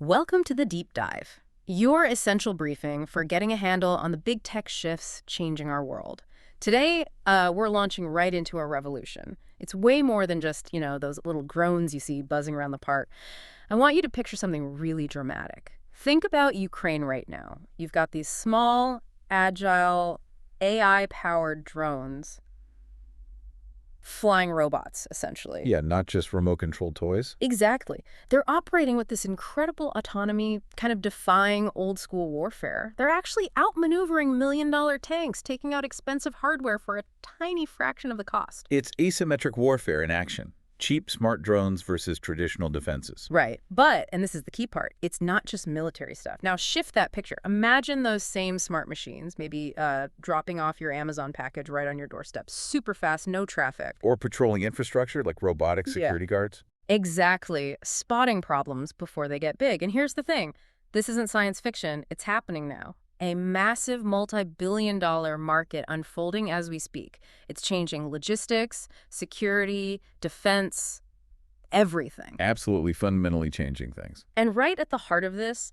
Welcome to the Deep Dive, your essential briefing for getting a handle on the big tech shifts changing our world. Today, we're launching right into a revolution. It's way more than just, those little drones you see buzzing around the park. I want you to picture something really dramatic. Think about Ukraine right now. You've got these small, agile, AI-powered drones, flying robots, essentially. Yeah, not just remote-controlled toys. Exactly. They're operating with this incredible autonomy, kind of defying old-school warfare. They're actually outmaneuvering million-dollar tanks, taking out expensive hardware for a tiny fraction of the cost. It's asymmetric warfare in action. Cheap, smart drones versus traditional defenses. Right. But, and this is the key part, it's not just military stuff. Now shift that picture. Imagine those same smart machines, maybe dropping off your Amazon package right on your doorstep. Super fast, no traffic. Or patrolling infrastructure like robotic security guards. Exactly. Spotting problems before they get big. And here's the thing. This isn't science fiction. It's happening now. A massive multi-billion-dollar market unfolding as we speak. It's changing logistics, security, defense, everything. Absolutely fundamentally changing things. And right at the heart of this,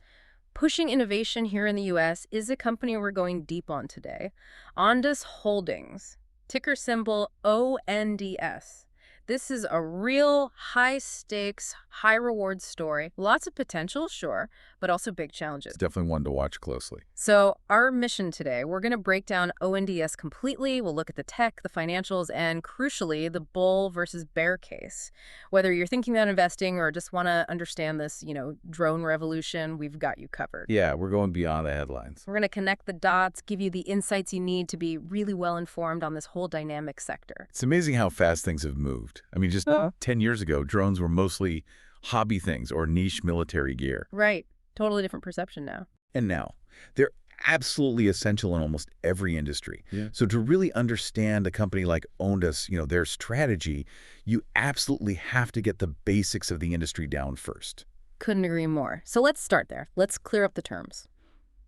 pushing innovation here in the U.S. is a company we're going deep on today. Ondas Holdings, ticker symbol ONDS. This is a real high-stakes, high-reward story. Lots of potential, sure, but also big challenges. It's definitely one to watch closely. So our mission today, we're going to break down ONDS completely. We'll look at the tech, the financials, and crucially, the bull versus bear case. Whether you're thinking about investing or just want to understand this, drone revolution, we've got you covered. Yeah, we're going beyond the headlines. We're going to connect the dots, give you the insights you need to be really well-informed on this whole dynamic sector. It's amazing how fast things have moved. I mean, just 10 years ago, drones were mostly hobby things or niche military gear. Right. Totally different perception now. And now, they're absolutely essential in almost every industry. Yeah. So to really understand a company like Ondas, their strategy, you absolutely have to get the basics of the industry down first. Couldn't agree more. So let's start there. Let's clear up the terms.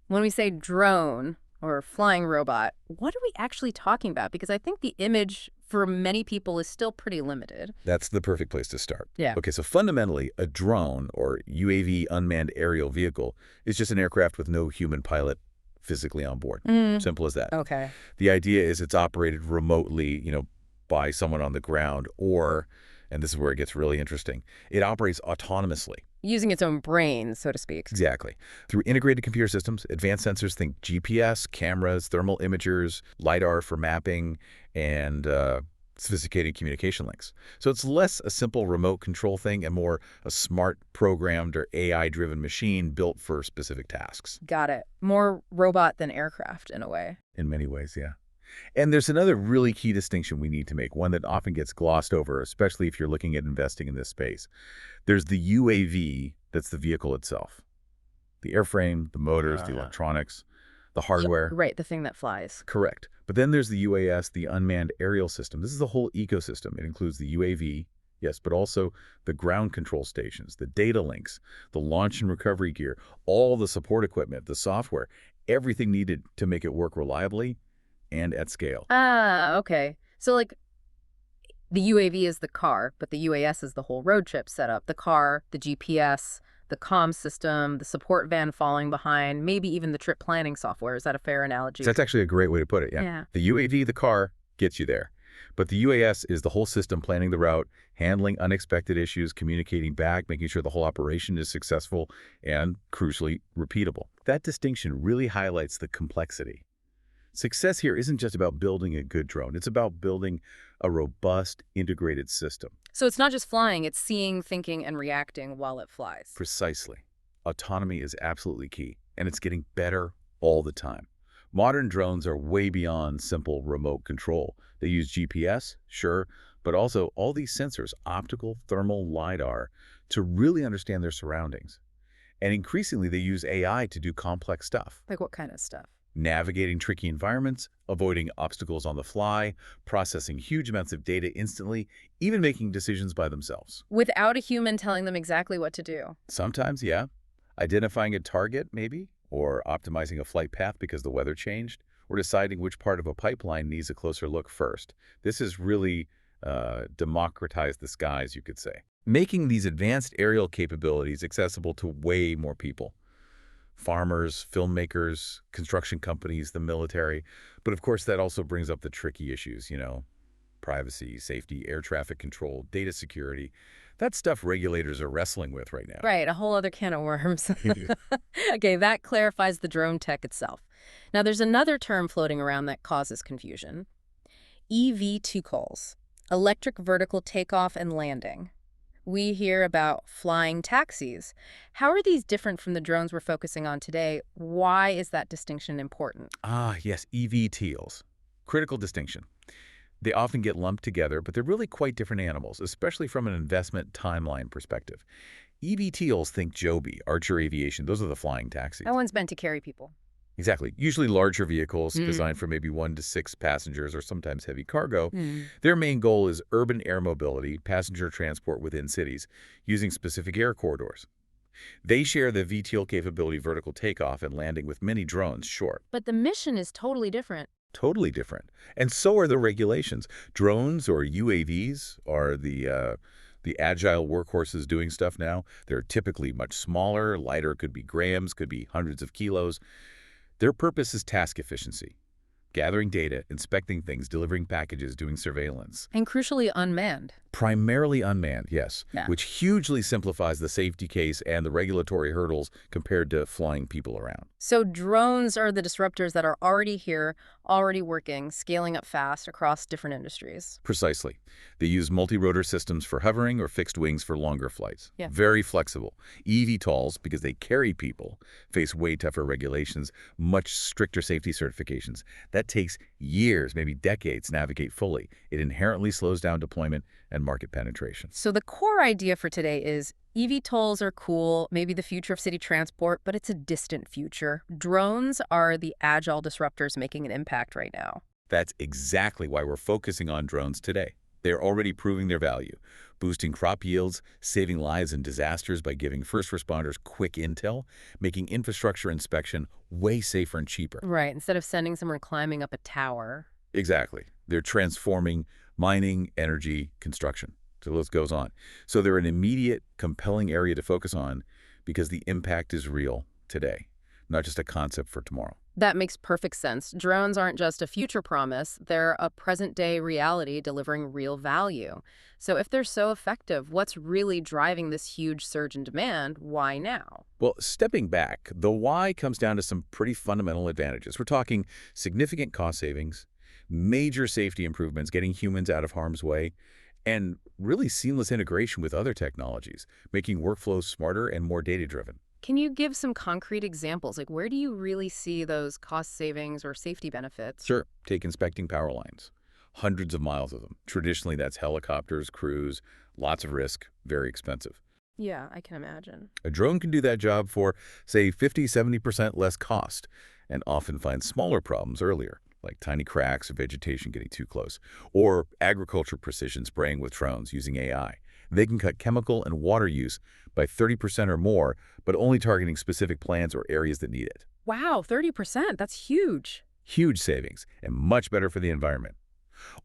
When we say drone or flying robot, what are we actually talking about? Because I think the image for many people is still pretty limited. That's the perfect place to start. Yeah. Okay, so fundamentally, a drone, or UAV, unmanned aerial vehicle, is just an aircraft with no human pilot physically on board. Simple as that. Okay. The idea is it's operated remotely, by someone on the ground, or, and this is where it gets really interesting, it operates autonomously. Using its own brain, so to speak. Exactly. Through integrated computer systems, advanced sensors, think GPS, cameras, thermal imagers, LiDAR for mapping, and sophisticated communication links. So it's less a simple remote control thing and more a smart, programmed, or AI-driven machine built for specific tasks. Got it. More robot than aircraft, in a way. In many ways, yeah. And there's another really key distinction we need to make, one that often gets glossed over, especially if you're looking at investing in this space. There's the UAV, that's the vehicle itself. The airframe, the motors, the electronics, the hardware. Right, the thing that flies. Correct. But then there's the UAS, the unmanned aerial system. This is the whole ecosystem. It includes the UAV, yes, but also the ground control stations, the data links, the launch and recovery gear, all the support equipment, the software, everything needed to make it work reliably and at scale. Ah, okay. So the UAV is the car, but the UAS is the whole road trip setup. The car, the GPS, the comm system, the support van falling behind, maybe even the trip planning software. Is that a fair analogy? So that's actually a great way to put it, yeah. The UAV, the car, gets you there. But the UAS is the whole system planning the route, handling unexpected issues, communicating back, making sure the whole operation is successful, and, crucially, repeatable. That distinction really highlights the complexity. Success here isn't just about building a good drone. It's about building a robust, integrated system. So it's not just flying, it's seeing, thinking, and reacting while it flies. Precisely. Autonomy is absolutely key, and it's getting better all the time. Modern drones are way beyond simple remote control. They use GPS, sure, but also all these sensors, optical, thermal, LiDAR, to really understand their surroundings. And increasingly, they use AI to do complex stuff. Like what kind of stuff? Navigating tricky environments, avoiding obstacles on the fly, processing huge amounts of data instantly, even making decisions by themselves. Without a human telling them exactly what to do. Sometimes, yeah. Identifying a target, maybe, or optimizing a flight path because the weather changed, or deciding which part of a pipeline needs a closer look first. This is really democratize the skies, you could say, making these advanced aerial capabilities accessible to way more people. Farmers, filmmakers, construction companies, the military. But of course, that also brings up the tricky issues, privacy, safety, air traffic control, data security. That's stuff regulators are wrestling with right now. Right, a whole other can of worms. Okay, that clarifies the drone tech itself. Now, there's another term floating around that causes confusion. eVTOLs, electric vertical takeoff and landing. We hear about flying taxis. How are these different from the drones we're focusing on today? Why is that distinction important? Ah, yes, eVTOLs. Critical distinction. They often get lumped together, but they're really quite different animals, especially from an investment timeline perspective. eVTOLs, think Joby, Archer Aviation, those are the flying taxis. That one's meant to carry people. Exactly. Usually larger vehicles designed for maybe 1 to 6 passengers or sometimes heavy cargo. Their main goal is urban air mobility, passenger transport within cities, using specific air corridors. They share the VTOL capability vertical takeoff and landing with many drones, sure. But the mission is totally different. Totally different. And so are the regulations. Drones or UAVs are the agile workhorses doing stuff now. They're typically much smaller, lighter, could be grams, could be hundreds of kilos. Their purpose is task efficiency, gathering data, inspecting things, delivering packages, doing surveillance. And crucially unmanned. Primarily unmanned, yes, Yeah. which hugely simplifies the safety case and the regulatory hurdles compared to flying people around. So drones are the disruptors that are already here, already working, scaling up fast across different industries. Precisely. They use multi-rotor systems for hovering or fixed wings for longer flights. Yeah. Very flexible. eVTOLs, because they carry people, face way tougher regulations, much stricter safety certifications. That takes years, maybe decades, to navigate fully. It inherently slows down deployment and market penetration. So the core idea for today is eVTOLs are cool, maybe the future of city transport, but it's a distant future. Drones are the agile disruptors making an impact right now. That's exactly why we're focusing on drones today. They're already proving their value, boosting crop yields, saving lives in disasters by giving first responders quick intel, making infrastructure inspection way safer and cheaper. Right, instead of sending someone climbing up a tower. Exactly. They're transforming mining, energy, construction. So the list goes on. So they're an immediate, compelling area to focus on because the impact is real today, not just a concept for tomorrow. That makes perfect sense. Drones aren't just a future promise, they're a present-day reality delivering real value. So if they're so effective, what's really driving this huge surge in demand? Why now? Well, stepping back, the why comes down to some pretty fundamental advantages. We're talking significant cost savings, major safety improvements, getting humans out of harm's way, and really seamless integration with other technologies, making workflows smarter and more data-driven. Can you give some concrete examples? Like, where do you really see those cost savings or safety benefits? Sure, take inspecting power lines. Hundreds of miles of them. Traditionally, that's helicopters, crews, lots of risk, very expensive. Yeah, I can imagine. A drone can do that job for, say, 50–70% less cost, and often find smaller problems earlier, like tiny cracks or vegetation getting too close, or agriculture precision spraying with drones using AI. They can cut chemical and water use by 30% or more, but only targeting specific plants or areas that need it. Wow, 30%, that's huge. Huge savings, and much better for the environment.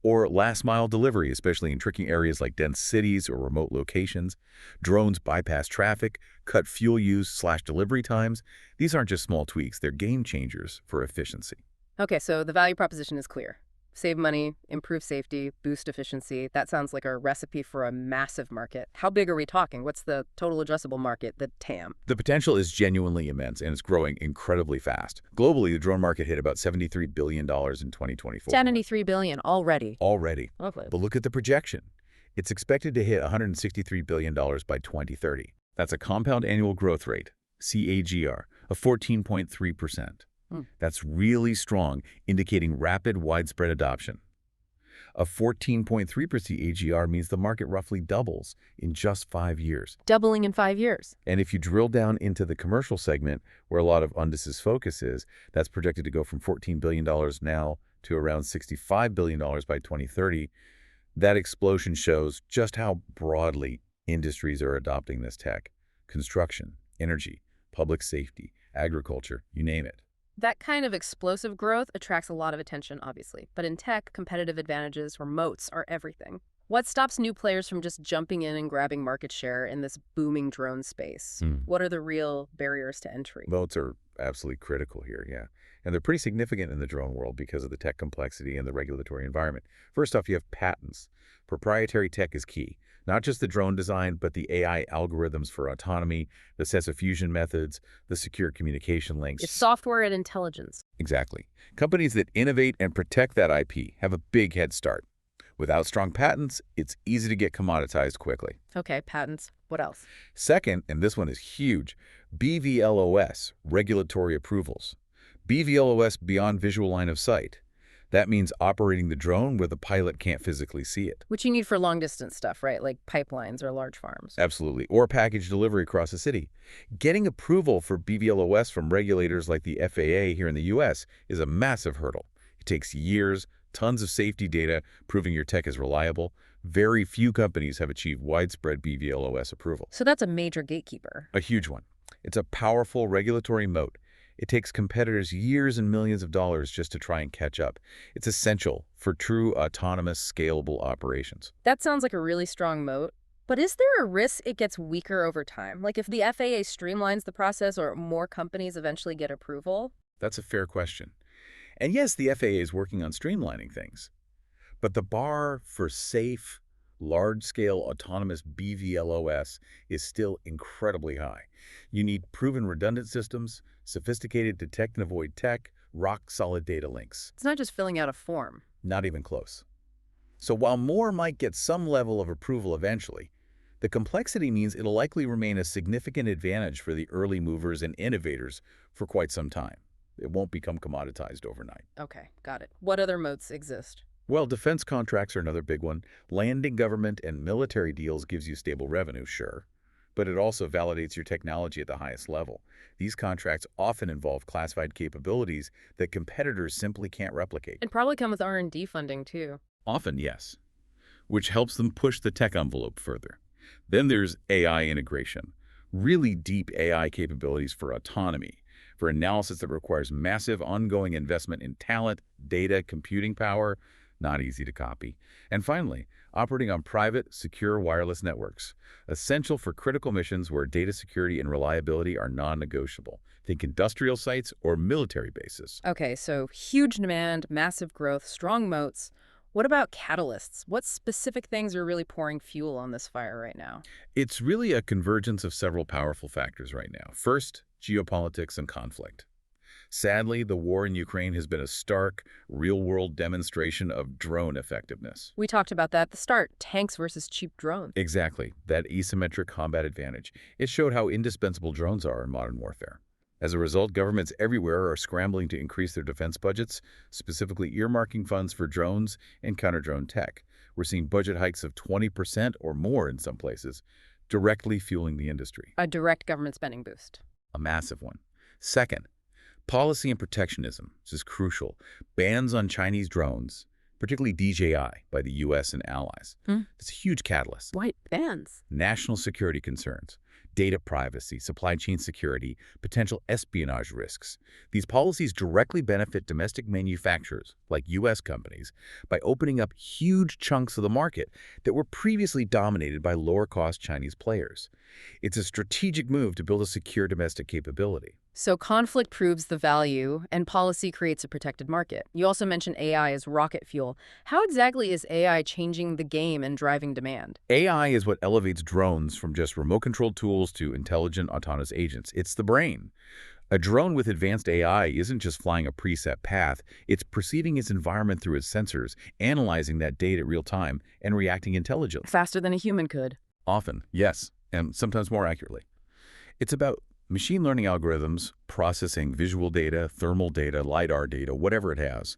Or last-mile delivery, especially in tricky areas like dense cities or remote locations. Drones bypass traffic, cut fuel use/delivery times. These aren't just small tweaks, they're game changers for efficiency. Okay, so the value proposition is clear. Save money, improve safety, boost efficiency. That sounds like a recipe for a massive market. How big are we talking? What's the total addressable market, the TAM? The potential is genuinely immense, and it's growing incredibly fast. Globally, the drone market hit about $73 billion in 2024. $73 billion already. Already. Lovely. But look at the projection. It's expected to hit $163 billion by 2030. That's a compound annual growth rate, CAGR, of 14.3%. That's really strong, indicating rapid, widespread adoption. A 14.3% AGR means the market roughly doubles in just 5 years. Doubling in 5 years. And if you drill down into the commercial segment, where a lot of ONDS's focus is, that's projected to go from $14 billion now to around $65 billion by 2030. That explosion shows just how broadly industries are adopting this tech. Construction, energy, public safety, agriculture, you name it. That kind of explosive growth attracts a lot of attention, obviously. But in tech, competitive advantages or moats are everything. What stops new players from just jumping in and grabbing market share in this booming drone space? What are the real barriers to entry? Moats are absolutely critical here, yeah. And they're pretty significant in the drone world because of the tech complexity and the regulatory environment. First off, you have patents. Proprietary tech is key. Not just the drone design, but the AI algorithms for autonomy, the sensor fusion methods, the secure communication It's links. software and intelligence. Exactly. Companies that innovate and protect that IP have a big head start. Without strong patents, it's easy to get commoditized quickly. Okay, patents. What else? Second, and this one is huge, BVLOS, regulatory approvals. BVLOS, beyond visual line of sight. That means operating the drone where the pilot can't physically see it. Which you need for long distance stuff, right? Like pipelines or large farms. Absolutely. Or package delivery across the city. Getting approval for BVLOS from regulators like the FAA here in the U.S. is a massive hurdle. It takes years, tons of safety data proving your tech is reliable. Very few companies have achieved widespread BVLOS approval. So that's a major gatekeeper. A huge one. It's a powerful regulatory moat. It takes competitors years and millions of dollars just to try and catch up. It's essential for true autonomous, scalable operations. That sounds like a really strong moat. But is there a risk it gets weaker over time? Like if the FAA streamlines the process or more companies eventually get approval? That's a fair question. And yes, the FAA is working on streamlining things. But the bar for safe, large-scale autonomous BVLOS is still incredibly high. You need proven redundant systems, sophisticated detect and avoid tech, rock-solid data links. It's not just filling out a form. Not even close. So while more might get some level of approval eventually, the complexity means it'll likely remain a significant advantage for the early movers and innovators for quite some time. It won't become commoditized overnight. Okay, got it. What other moats exist? Well, defense contracts are another big one. Landing government and military deals gives you stable revenue, sure, but it also validates your technology at the highest level. These contracts often involve classified capabilities that competitors simply can't replicate. And probably come with R&D funding, too. Often, yes, which helps them push the tech envelope further. Then there's AI integration, really deep AI capabilities for autonomy, for analysis that requires massive ongoing investment in talent, data, computing power, not easy to copy. And finally, operating on private, secure wireless networks, essential for critical missions where data security and reliability are non-negotiable. Think industrial sites or military bases. Okay, so huge demand, massive growth, strong moats. What about catalysts? What specific things are really pouring fuel on this fire right now? It's really a convergence of several powerful factors right now. First, geopolitics and conflict. Sadly, the war in Ukraine has been a stark, real-world demonstration of drone effectiveness. We talked about that at the start, tanks versus cheap drones. Exactly, that asymmetric combat advantage. It showed how indispensable drones are in modern warfare. As a result, governments everywhere are scrambling to increase their defense budgets, specifically earmarking funds for drones and counter-drone tech. We're seeing budget hikes of 20% or more in some places, directly fueling the industry. A direct government spending boost. A massive one. Second, policy and protectionism. This is crucial. Bans on Chinese drones, particularly DJI by the U.S. and allies. It's a huge catalyst. Why bans? National security concerns, data privacy, supply chain security, potential espionage risks. These policies directly benefit domestic manufacturers, like U.S. companies, by opening up huge chunks of the market that were previously dominated by lower-cost Chinese players. It's a strategic move to build a secure domestic capability. So conflict proves the value, and policy creates a protected market. You also mentioned AI as rocket fuel. How exactly is AI changing the game and driving demand? AI is what elevates drones from just remote-controlled tools to intelligent autonomous agents. It's the brain. A drone with advanced AI isn't just flying a preset path. It's perceiving its environment through its sensors, analyzing that data real time, and reacting intelligently. Faster than a human could. Often, yes, and sometimes more accurately. It's about machine learning algorithms processing visual data, thermal data, LiDAR data, whatever it has,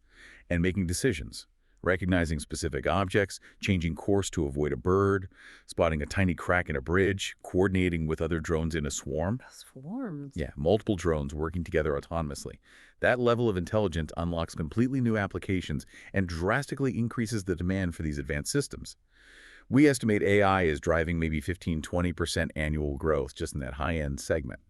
and making decisions, recognizing specific objects, changing course to avoid a bird, spotting a tiny crack in a bridge, coordinating with other drones in a swarm. Swarms? Yeah, multiple drones working together autonomously. That level of intelligence unlocks completely new applications and drastically increases the demand for these advanced systems. We estimate AI is driving maybe 15–20% annual growth just in that high-end segment.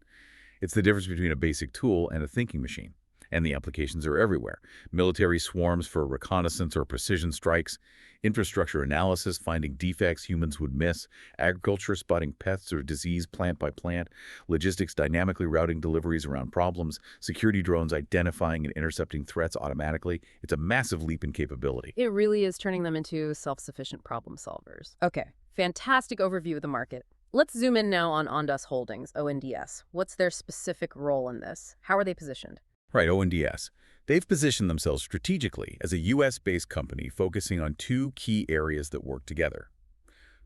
It's the difference between a basic tool and a thinking machine. And the applications are everywhere. Military swarms for reconnaissance or precision strikes, infrastructure analysis finding defects humans would miss, agriculture spotting pests or disease plant by plant, logistics dynamically routing deliveries around problems, security drones identifying and intercepting threats automatically. It's a massive leap in capability. It really is turning them into self-sufficient problem solvers. Okay, fantastic overview of the market. Let's zoom in now on Ondas Holdings, ONDS. What's their specific role in this? How are they positioned? Right, ONDS. They've positioned themselves strategically as a U.S.-based company focusing on two key areas that work together: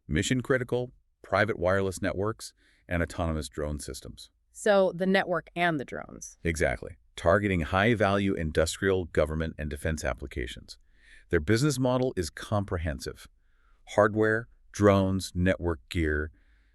mission-critical, private wireless networks, and autonomous drone systems. So the network and the drones. Exactly. Targeting high-value industrial, government, and defense applications. Their business model is comprehensive. Hardware, drones, network gear,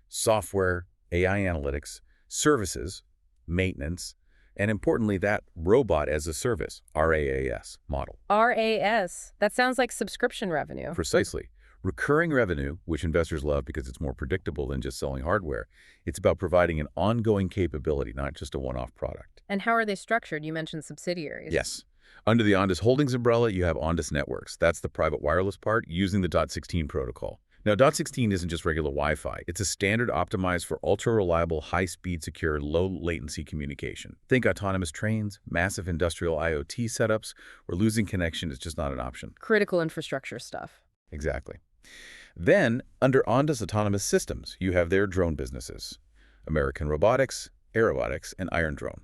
software, AI analytics, services, maintenance, and importantly, that robot as a service, RaaS model. RaaS. That sounds like subscription revenue. Precisely. Recurring revenue, which investors love because it's more predictable than just selling hardware, it's about providing an ongoing capability, not just a one-off product. And how are they structured? You mentioned subsidiaries. Yes. Under the Ondas Holdings umbrella, you have Ondas Networks. That's the private wireless part using the .16 protocol. Now, .16 isn't just regular Wi-Fi. It's a standard optimized for ultra-reliable, high-speed, secure, low-latency communication. Think autonomous trains, massive industrial IoT setups, where losing connection is just not an option. Critical infrastructure stuff. Exactly. Then, under Ondas Autonomous Systems, you have their drone businesses: American Robotics, Aerobotics, and Iron Drone.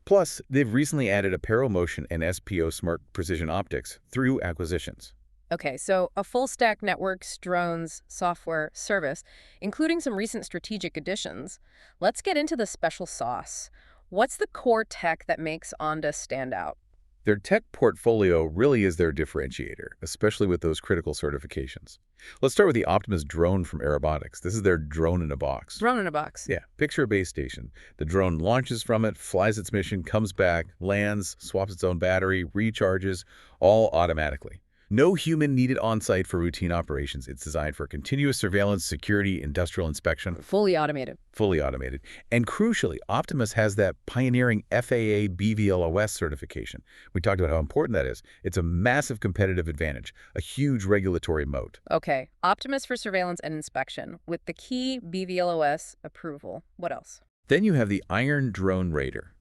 Plus, they've recently added Apparel Motion and SPO Smart Precision Optics through acquisitions. Okay, so a full-stack networks, drones, software, service, including some recent strategic additions. Let's get into the special sauce. What's the core tech that makes Ondas stand out? Their tech portfolio really is their differentiator, especially with those critical certifications. Let's start with the Optimus drone from Aerobotics. This is their drone in a box. Drone in a box. Yeah, picture a base station. The drone launches from it, flies its mission, comes back, lands, swaps its own battery, recharges, all automatically. No human needed on-site for routine operations. It's designed for continuous surveillance, security, industrial inspection. Fully automated. Fully automated. And crucially, Optimus has that pioneering FAA BVLOS certification. We talked about how important that is. It's a massive competitive advantage, a huge regulatory moat. Okay, Optimus for surveillance and inspection, with the key BVLOS approval. What else? Then you have the Iron Drone Raider.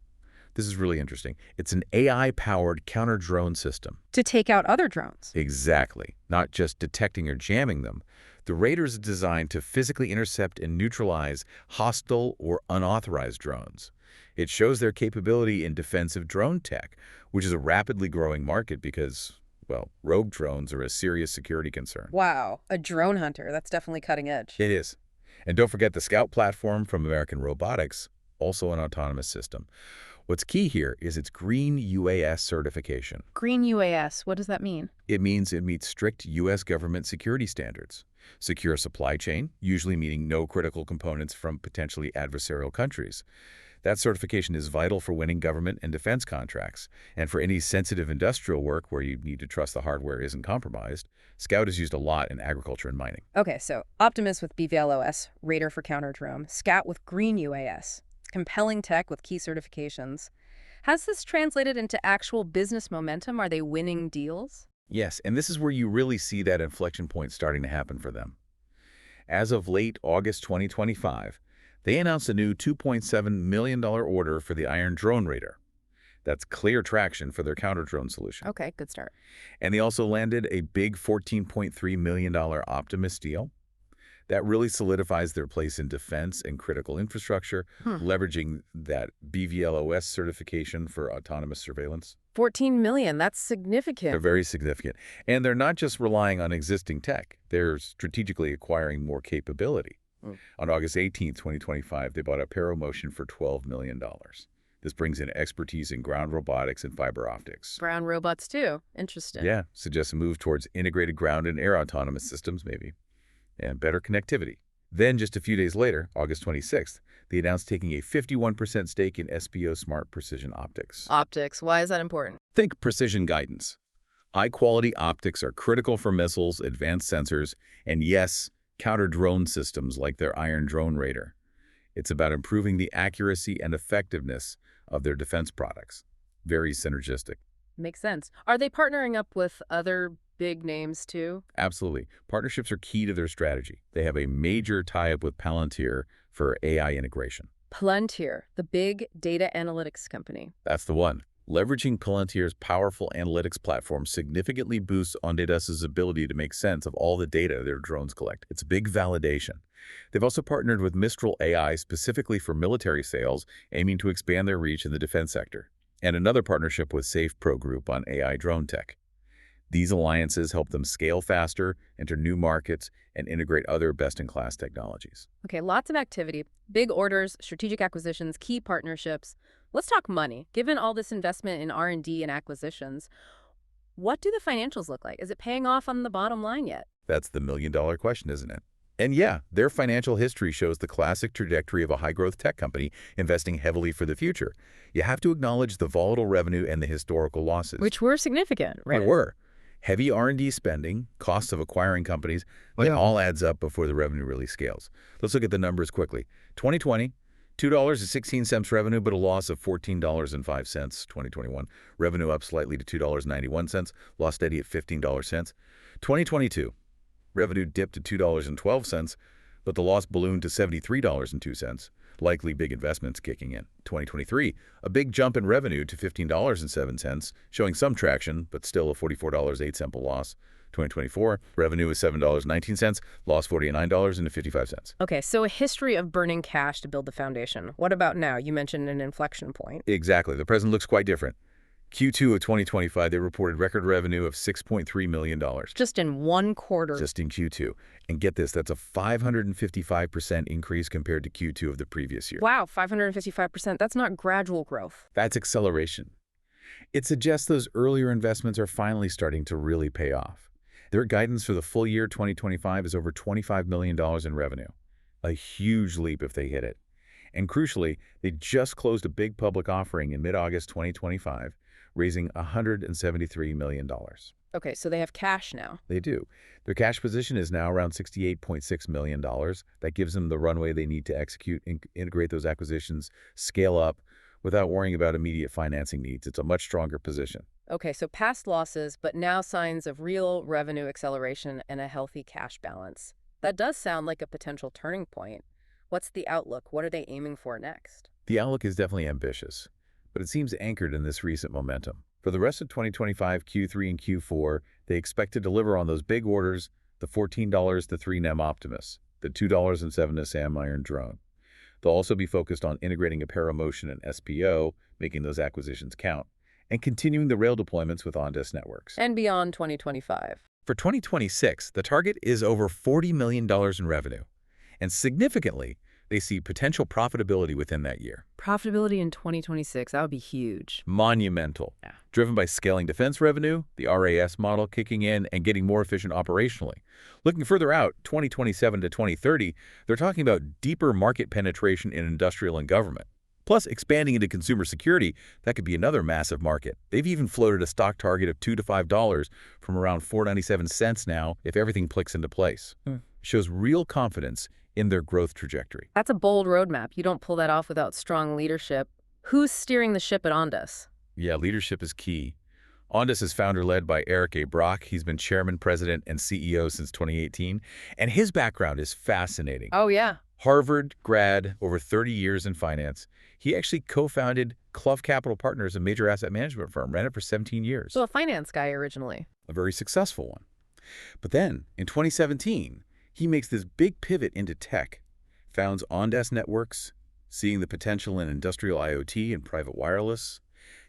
This is really interesting. It's an AI-powered counter-drone system. To take out other drones. Exactly. Not just detecting or jamming them. The Raider is designed to physically intercept and neutralize hostile or unauthorized drones. It shows their capability in defensive drone tech, which is a rapidly growing market because, well, rogue drones are a serious security concern. Wow, a drone hunter. That's definitely cutting edge. It is. And don't forget the Scout platform from American Robotics, also an autonomous system. What's key here is its Green UAS certification. Green UAS, what does that mean? It means it meets strict U.S. government security standards. Secure supply chain, usually meaning no critical components from potentially adversarial countries. That certification is vital for winning government and defense contracts, and for any sensitive industrial work where you need to trust the hardware isn't compromised. Scout is used a lot in agriculture and mining. Okay, so Optimus with BVLOS, Raider for counter-drone, Scout with Green UAS. Compelling tech with key certifications. Has this translated into actual business momentum? Are they winning deals? Yes, and this is where you really see that inflection point starting to happen for them. As of late August 2025, they announced a new $2.7 million order for the Iron Drone Raider. That's clear traction for their counter-drone solution. Okay, good start. And they also landed a big $14.3 million Optimus deal. That really solidifies their place in defense and critical infrastructure, leveraging that BVLOS certification for autonomous surveillance. 14 million, that's significant. They're very significant. And they're not just relying on existing tech. They're strategically acquiring more capability. On August 18, 2025, they bought Apparel Motion for $12 million. This brings in expertise in ground robotics and fiber optics. Ground robots, too. Interesting. Yeah, suggests a move towards integrated ground and air autonomous systems, maybe. And better connectivity. Then, just a few days later, August 26th, they announced taking a 51% stake in SPO Smart Precision Optics. Optics, why is that important? Think precision guidance. High-quality optics are critical for missiles, advanced sensors, and yes, counter-drone systems like their Iron Drone Raider. It's about improving the accuracy and effectiveness of their defense products. Very synergistic. Makes sense. Are they partnering up with other big names too? Absolutely. Partnerships are key to their strategy. They have a major tie-up with Palantir for AI integration. Palantir, the big data analytics company. That's the one. Leveraging Palantir's powerful analytics platform significantly boosts ONDS's ability to make sense of all the data their drones collect. It's a big validation. They've also partnered with Mistral AI specifically for military sales, aiming to expand their reach in the defense sector. And another partnership with SafePro Group on AI drone tech. These alliances help them scale faster, enter new markets, and integrate other best-in-class technologies. Okay, lots of activity, big orders, strategic acquisitions, key partnerships. Let's talk money. Given all this investment in R&D and acquisitions, what do the financials look like? Is it paying off on the bottom line yet? That's the million-dollar question, isn't it? And yeah, their financial history shows the classic trajectory of a high-growth tech company investing heavily for the future. You have to acknowledge the volatile revenue and the historical losses. Which were significant, right? They were. Heavy R&D spending, costs of acquiring companies, it all adds up before the revenue really scales. Let's look at the numbers quickly. 2020, $2.16 revenue, but a loss of $14.05. 2021, revenue up slightly to $2.91, loss steady at $15. 2022, revenue dipped to $2.12, but the loss ballooned to $73.02. Likely big investments kicking in. 2023, a big jump in revenue to $15.07, showing some traction, but still a $44.08 loss. 2024, revenue is $7.19, loss $49.55. Okay, so a history of burning cash to build the foundation. What about now? You mentioned an inflection point. Exactly. The present looks quite different. Q2 of 2025, they reported record revenue of $6.3 million. Just in one quarter. Just in Q2. And get this, that's a 555% increase compared to Q2 of the previous year. Wow, 555%. That's not gradual growth. That's acceleration. It suggests those earlier investments are finally starting to really pay off. Their guidance for the full year 2025 is over $25 million in revenue. A huge leap if they hit it. And crucially, they just closed a big public offering in mid-August 2025, raising $173 million. Okay, so they have cash now. They do. Their cash position is now around $68.6 million. That gives them the runway they need to execute, integrate those acquisitions, scale up without worrying about immediate financing needs. It's a much stronger position. Okay, so past losses, but now signs of real revenue acceleration and a healthy cash balance. That does sound like a potential turning point. What's the outlook? What are they aiming for next? The outlook is definitely ambitious, but it seems anchored in this recent momentum. For the rest of 2025, Q3 and Q4, they expect to deliver on those big orders, the $14 to 3 NEM Optimus, the $2.07 to Sam Iron drone. They'll also be focused on integrating Apparomotion and SPO, making those acquisitions count, and continuing the rail deployments with Ondas networks. And beyond 2025. For 2026, the target is over $40 million in revenue. And significantly, they see potential profitability within that year. Profitability in 2026, that would be huge. Monumental. Yeah. Driven by scaling defense revenue, the RAS model kicking in, and getting more efficient operationally. Looking further out, 2027 to 2030, they're talking about deeper market penetration in industrial and government. Plus, expanding into consumer security, that could be another massive market. They've even floated a stock target of $2 to $5 from around 4.97 now if everything clicks into place. Shows real confidence in their growth trajectory. That's a bold roadmap. You don't pull that off without strong leadership. Who's steering the ship at Ondas? Yeah, leadership is key. Ondas is founder-led by Eric A. Brock. He's been chairman, president, and CEO since 2018, and his background is fascinating. Oh, yeah. Harvard grad, over 30 years in finance. He actually co-founded Clough Capital Partners, a major asset management firm, ran it for 17 years. So a finance guy originally. A very successful one. But then, in 2017, he makes this big pivot into tech, founds Ondas Networks, seeing the potential in industrial IoT and private wireless,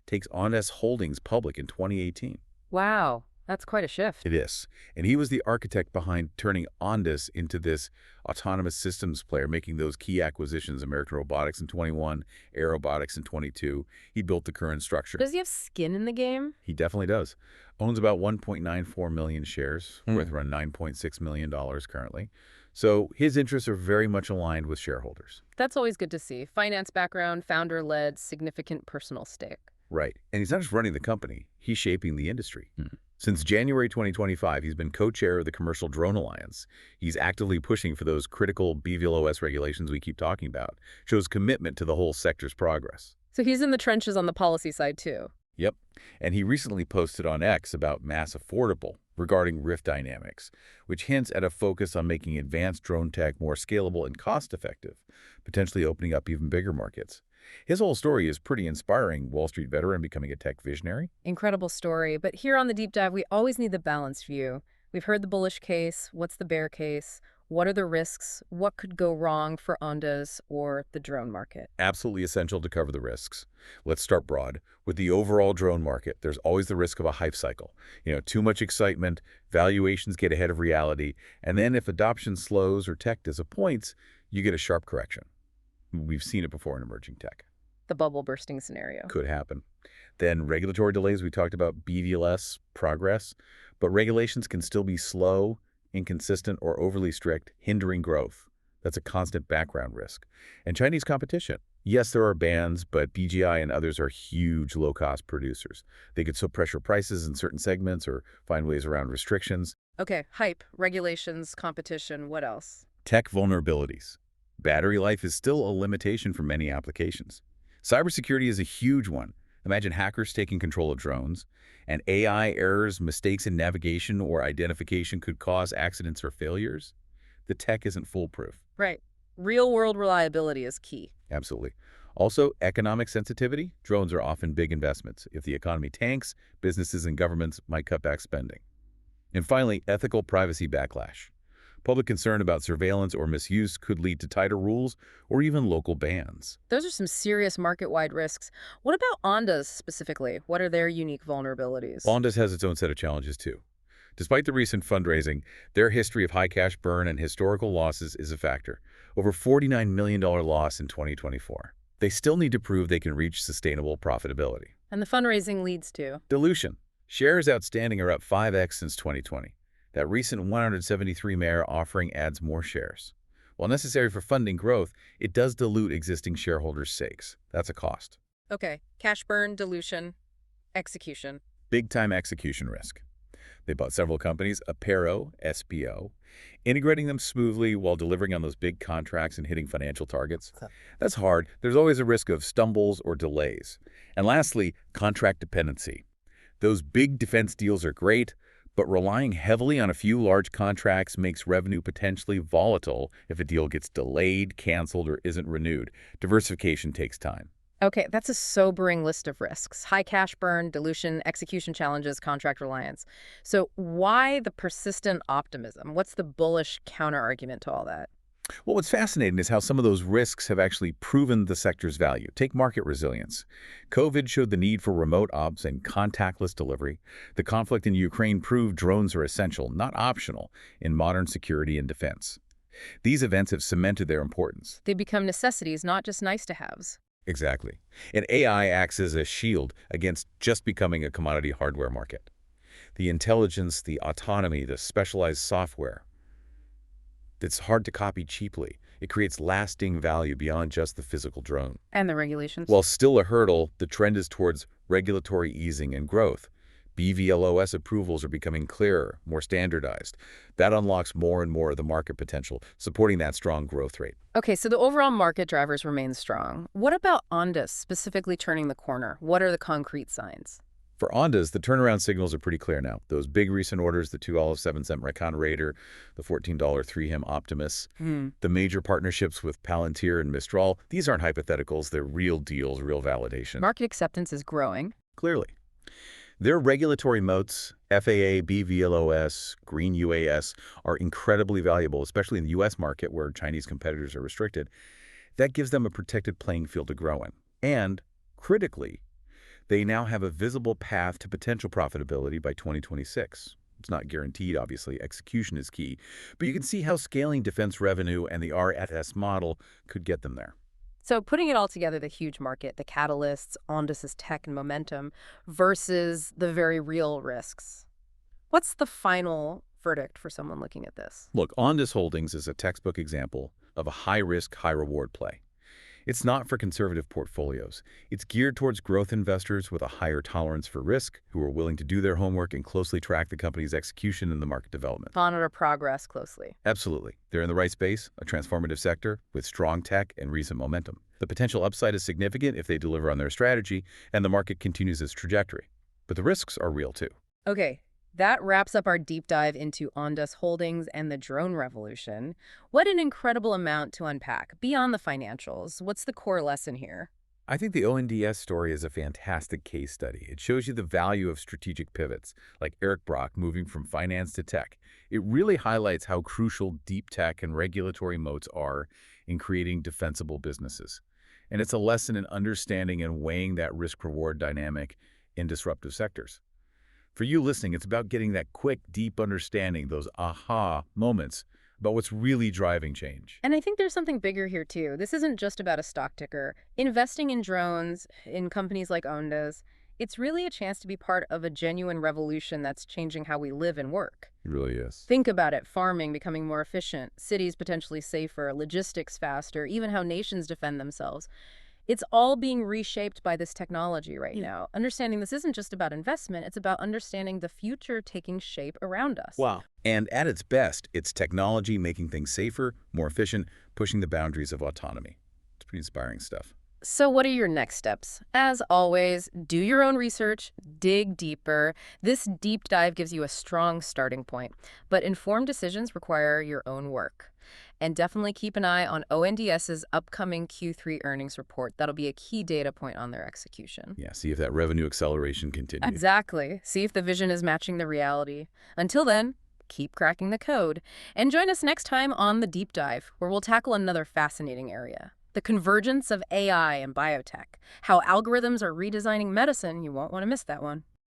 takes Ondas Holdings public in 2018. Wow, that's quite a shift. It is. And he was the architect behind turning Ondas into this autonomous systems player, making those key acquisitions, American Robotics in 21, Aerobotics in 22. He built the current structure. Does he have skin in the game? He definitely does. Owns about 1.94 million shares, worth around $9.6 million currently. So his interests are very much aligned with shareholders. That's always good to see. Finance background, founder-led, significant personal stake. Right. And he's not just running the company, he's shaping the industry. Since January 2025, he's been co-chair of the Commercial Drone Alliance. He's actively pushing for those critical BVLOS regulations we keep talking about. Shows commitment to the whole sector's progress. So he's in the trenches on the policy side, too. Yep. And he recently posted on X about mass affordable regarding rift dynamics, which hints at a focus on making advanced drone tech more scalable and cost-effective, potentially opening up even bigger markets. His whole story is pretty inspiring, Wall Street veteran becoming a tech visionary. Incredible story. But here on the deep dive, we always need the balanced view. We've heard the bullish case. What's the bear case? What are the risks? What could go wrong for Ondas or the drone market? Absolutely essential to cover the risks. Let's start broad. With the overall drone market, there's always the risk of a hype cycle. Too much excitement, valuations get ahead of reality, and then if adoption slows or tech disappoints, you get a sharp correction. We've seen it before in emerging tech. The bubble bursting scenario. Could happen. Then regulatory delays, we talked about BVLS progress, but regulations can still be slow, inconsistent, or overly strict, hindering growth. That's a constant background risk. And Chinese competition. Yes, there are bans, but BGI and others are huge low-cost producers. They could still pressure prices in certain segments or find ways around restrictions. Okay, hype, regulations, competition, what else? Tech vulnerabilities. Battery life is still a limitation for many applications. Cybersecurity is a huge one. Imagine hackers taking control of drones, and AI errors, mistakes in navigation or identification could cause accidents or failures. The tech isn't foolproof. Right. Real-world reliability is key. Absolutely. Also, economic sensitivity. Drones are often big investments. If the economy tanks, businesses and governments might cut back spending. And finally, ethical privacy backlash. Public concern about surveillance or misuse could lead to tighter rules or even local bans. Those are some serious market-wide risks. What about Ondas specifically? What are their unique vulnerabilities? Ondas has its own set of challenges too. Despite the recent fundraising, their history of high cash burn and historical losses is a factor. Over $49 million loss in 2024. They still need to prove they can reach sustainable profitability. And the fundraising leads to? Dilution. Shares outstanding are up 5x since 2020. That recent 173 mayor offering adds more shares. While necessary for funding growth, it does dilute existing shareholders' stakes. That's a cost. Okay, cash burn, dilution, execution. Big-time execution risk. They bought several companies, Apero, SBO, integrating them smoothly while delivering on those big contracts and hitting financial targets. That's hard. There's always a risk of stumbles or delays. And lastly, contract dependency. Those big defense deals are great, but relying heavily on a few large contracts makes revenue potentially volatile if a deal gets delayed, canceled, or isn't renewed. Diversification takes time. Okay, that's a sobering list of risks. High cash burn, dilution, execution challenges, contract reliance. So why the persistent optimism? What's the bullish counterargument to all that? Well, what's fascinating is how some of those risks have actually proven the sector's value. Take market resilience. COVID showed the need for remote ops and contactless delivery. The conflict in Ukraine proved drones are essential, not optional, in modern security and defense. These events have cemented their importance. They become necessities, not just nice-to-haves. Exactly. And AI acts as a shield against just becoming a commodity hardware market. The intelligence, the autonomy, the specialized software, that's hard to copy cheaply. It creates lasting value beyond just the physical drone. And the regulations. While still a hurdle, the trend is towards regulatory easing and growth. BVLOS approvals are becoming clearer, more standardized. That unlocks more and more of the market potential, supporting that strong growth rate. Okay, so the overall market drivers remain strong. What about Ondas specifically turning the corner? What are the concrete signs? For Ondas, the turnaround signals are pretty clear now. Those big recent orders, the $2.07 Recon Raider, the $14 3M Optimus, the major partnerships with Palantir and Mistral, these aren't hypotheticals. They're real deals, real validation. Market acceptance is growing. Clearly. Their regulatory moats, FAA, BVLOS, Green UAS, are incredibly valuable, especially in the U.S. market where Chinese competitors are restricted. That gives them a protected playing field to grow in. And, critically, they now have a visible path to potential profitability by 2026. It's not guaranteed, obviously. Execution is key. But you can see how scaling defense revenue and the R&S model could get them there. So putting it all together, the huge market, the catalysts, Ondas' tech and momentum, versus the very real risks. What's the final verdict for someone looking at this? Look, Ondas Holdings is a textbook example of a high-risk, high-reward play. It's not for conservative portfolios. It's geared towards growth investors with a higher tolerance for risk, who are willing to do their homework and closely track the company's execution and the market development. Monitor progress closely. Absolutely. They're in the right space, a transformative sector with strong tech and recent momentum. The potential upside is significant if they deliver on their strategy and the market continues its trajectory. But the risks are real too. Okay, that wraps up our deep dive into Ondas Holdings and the drone revolution. What an incredible amount to unpack. Beyond the financials, what's the core lesson here? I think the ONDS story is a fantastic case study. It shows you the value of strategic pivots, like Eric Brock moving from finance to tech. It really highlights how crucial deep tech and regulatory moats are in creating defensible businesses. And it's a lesson in understanding and weighing that risk-reward dynamic in disruptive sectors. For you listening, it's about getting that quick, deep understanding, those aha moments about what's really driving change. And I think there's something bigger here, too. This isn't just about a stock ticker. Investing in drones, in companies like Ondas, it's really a chance to be part of a genuine revolution that's changing how we live and work. It really is. Think about it, farming becoming more efficient, cities potentially safer, logistics faster, even how nations defend themselves. It's all being reshaped by this technology right now. Understanding this isn't just about investment, it's about understanding the future taking shape around us. Wow. And at its best, it's technology making things safer, more efficient, pushing the boundaries of autonomy. It's pretty inspiring stuff. So what are your next steps? As always, do your own research, dig deeper. This deep dive gives you a strong starting point, but informed decisions require your own work. And definitely keep an eye on ONDS's upcoming Q3 earnings report. That'll be a key data point on their execution. Yeah, see if that revenue acceleration continues. Exactly. See if the vision is matching the reality. Until then, keep cracking the code. And join us next time on The Deep Dive, where we'll tackle another fascinating area: the convergence of AI and biotech. How algorithms are redesigning medicine. You won't want to miss that one.